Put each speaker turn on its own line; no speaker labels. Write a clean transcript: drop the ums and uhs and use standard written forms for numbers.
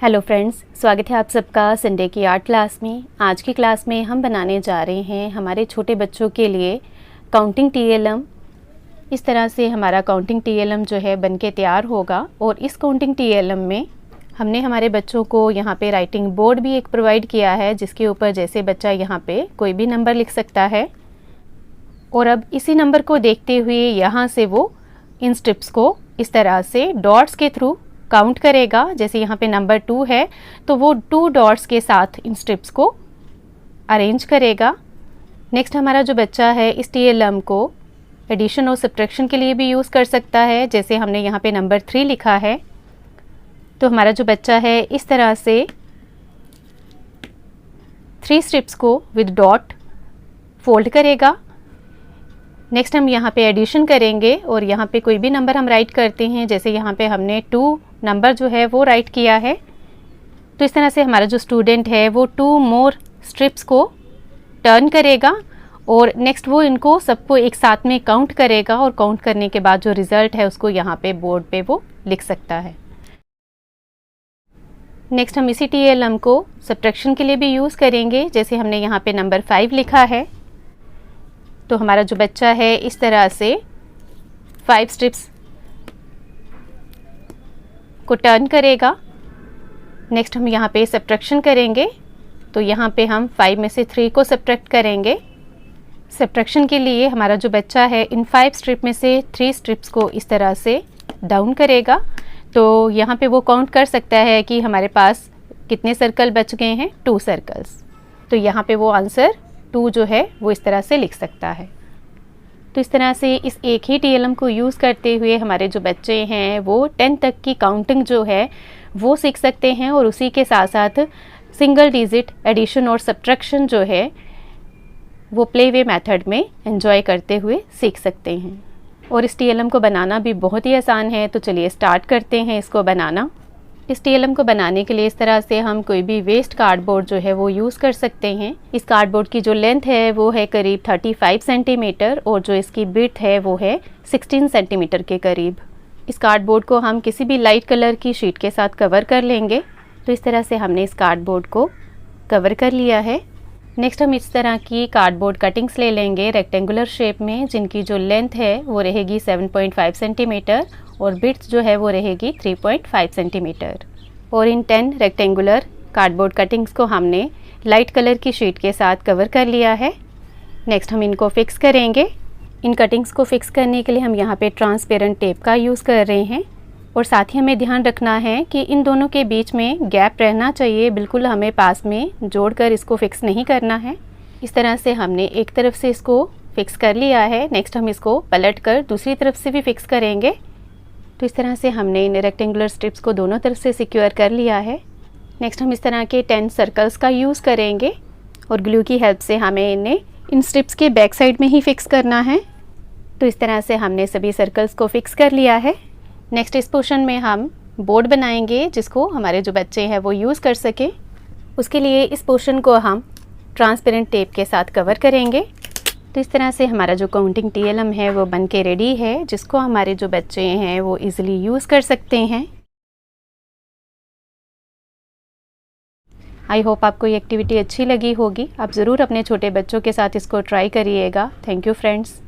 Hello friends, स्वागत है आप सबका संडे की आर्ट क्लास में। आज की क्लास में हम बनाने जा रहे हैं हमारे छोटे बच्चों के लिए काउंटिंग टीएलएम। इस तरह से हमारा काउंटिंग टीएलएम जो है बनके तैयार होगा और इस काउंटिंग टीएलएम में हमने हमारे बच्चों को यहाँ पे राइटिंग बोर्ड भी एक प्रोवाइड किया है, जिसके ऊपर जैसे बच्चा यहाँ पे कोई भी नंबर लिख सकता है। और अब इसी नंबर को देखते हुए यहाँ से वो इन स्ट्रिप्स को इस तरह से डॉट्स के थ्रू काउंट करेगा। जैसे यहाँ पे नंबर 2 है तो वो 2 डॉट्स के साथ इन स्ट्रिप्स को अरेंज करेगा। नेक्स्ट हमारा जो बच्चा है इस टीएलएम को एडिशन और सब्ट्रैक्शन के लिए भी यूज़ कर सकता है। जैसे हमने यहाँ पे नंबर 3 लिखा है तो हमारा जो बच्चा है इस तरह से 3 स्ट्रिप्स को विद डॉट फोल्ड करेगा। नेक्स्ट हम यहाँ पे एडिशन करेंगे और यहाँ पे कोई भी नंबर हम राइट करते हैं। जैसे यहाँ पे हमने 2 नंबर जो है वो राइट किया है, तो इस तरह से हमारा जो स्टूडेंट है वो 2 मोर स्ट्रिप्स को टर्न करेगा और नेक्स्ट वो इनको सबको एक साथ में काउंट करेगा और काउंट करने के बाद जो रिजल्ट है उसको यहाँ पे बोर्ड पे वो लिख सकता है। नेक्स्ट हम इसी टीएलएम को सब्ट्रैक्शन के लिए भी यूज़ करेंगे। जैसे हमने यहाँ पे नंबर 5 लिखा है तो हमारा जो बच्चा है इस तरह से 5 स्ट्रिप्स को टर्न करेगा। नेक्स्ट हम यहाँ पे सब्ट्रैक्शन करेंगे तो यहाँ पे हम 5 में से 3 को सब्ट्रैक्ट करेंगे। सब्ट्रैक्शन के लिए हमारा जो बच्चा है इन 5 स्ट्रिप में से 3 स्ट्रिप्स को इस तरह से डाउन करेगा। तो यहाँ पे वो काउंट कर सकता है कि हमारे पास कितने सर्कल बच गए हैं, 2 सर्कल्स। तो यहाँ पे वो आंसर 2 जो है वो इस तरह से लिख सकता है। तो इस तरह से इस एक ही टीएलएम को यूज़ करते हुए हमारे जो बच्चे हैं वो 10 तक की काउंटिंग जो है वो सीख सकते हैं और उसी के साथ साथ सिंगल डिजिट एडिशन और सब्ट्रैक्शन जो है वो प्ले वे मेथड में एंजॉय करते हुए सीख सकते हैं। और इस टीएलएम को बनाना भी बहुत ही आसान है, तो चलिए स्टार्ट करते हैं इसको बनाना। इस टीएलएम को बनाने के लिए इस तरह से हम कोई भी वेस्ट कार्डबोर्ड जो है वो यूज़ कर सकते हैं। इस कार्डबोर्ड की जो लेंथ है वो है करीब 35 सेंटीमीटर और जो इसकी विड्थ है वो है 16 सेंटीमीटर के करीब। इस कार्डबोर्ड को हम किसी भी लाइट कलर की शीट के साथ कवर कर लेंगे। तो इस तरह से हमने इस कार्डबोर्ड को कवर कर लिया है। नेक्स्ट हम इस तरह की कार्डबोर्ड कटिंग्स ले लेंगे रेक्टेंगुलर शेप में, जिनकी जो लेंथ है वो रहेगी 7.5 सेंटीमीटर और विड्थ जो है वो रहेगी 3.5 सेंटीमीटर। और इन 10 रेक्टेंगुलर कार्डबोर्ड कटिंग्स को हमने लाइट कलर की शीट के साथ कवर कर लिया है। नेक्स्ट हम इनको फिक्स करेंगे। इन कटिंग्स को फिक्स करने के लिए हम यहाँ पे ट्रांसपेरेंट टेप का यूज़ कर रहे हैं और साथ ही हमें ध्यान रखना है कि इन दोनों के बीच में गैप रहना चाहिए, बिल्कुल हमें पास में जोड़कर इसको फिक्स नहीं करना है। इस तरह से हमने एक तरफ से इसको फिक्स कर लिया है। नेक्स्ट हम इसको पलट कर दूसरी तरफ से भी फिक्स करेंगे। तो इस तरह से हमने इन रेक्टेंगुलर स्ट्रिप्स को दोनों तरफ से सिक्योर कर लिया है। नेक्स्ट हम इस तरह के 10 सर्कल्स का यूज़ करेंगे और ग्लू की हेल्प से हमें इन्हें इन स्ट्रिप्स के बैक साइड में ही फिक्स करना है। तो इस तरह से हमने सभी सर्कल्स को फिक्स कर लिया है। नेक्स्ट इस पोर्शन में हम बोर्ड बनाएंगे जिसको हमारे जो बच्चे हैं वो यूज़ कर सके। उसके लिए इस पोर्शन को हम ट्रांसपेरेंट टेप के साथ कवर करेंगे। तो इस तरह से हमारा जो काउंटिंग टीएलएम है वो बन के रेडी है, जिसको हमारे जो बच्चे हैं वो इजीली यूज़ कर सकते हैं। आई होप आपको ये एक्टिविटी अच्छी लगी होगी। आप ज़रूर अपने छोटे बच्चों के साथ इसको ट्राई करिएगा। Thank you friends.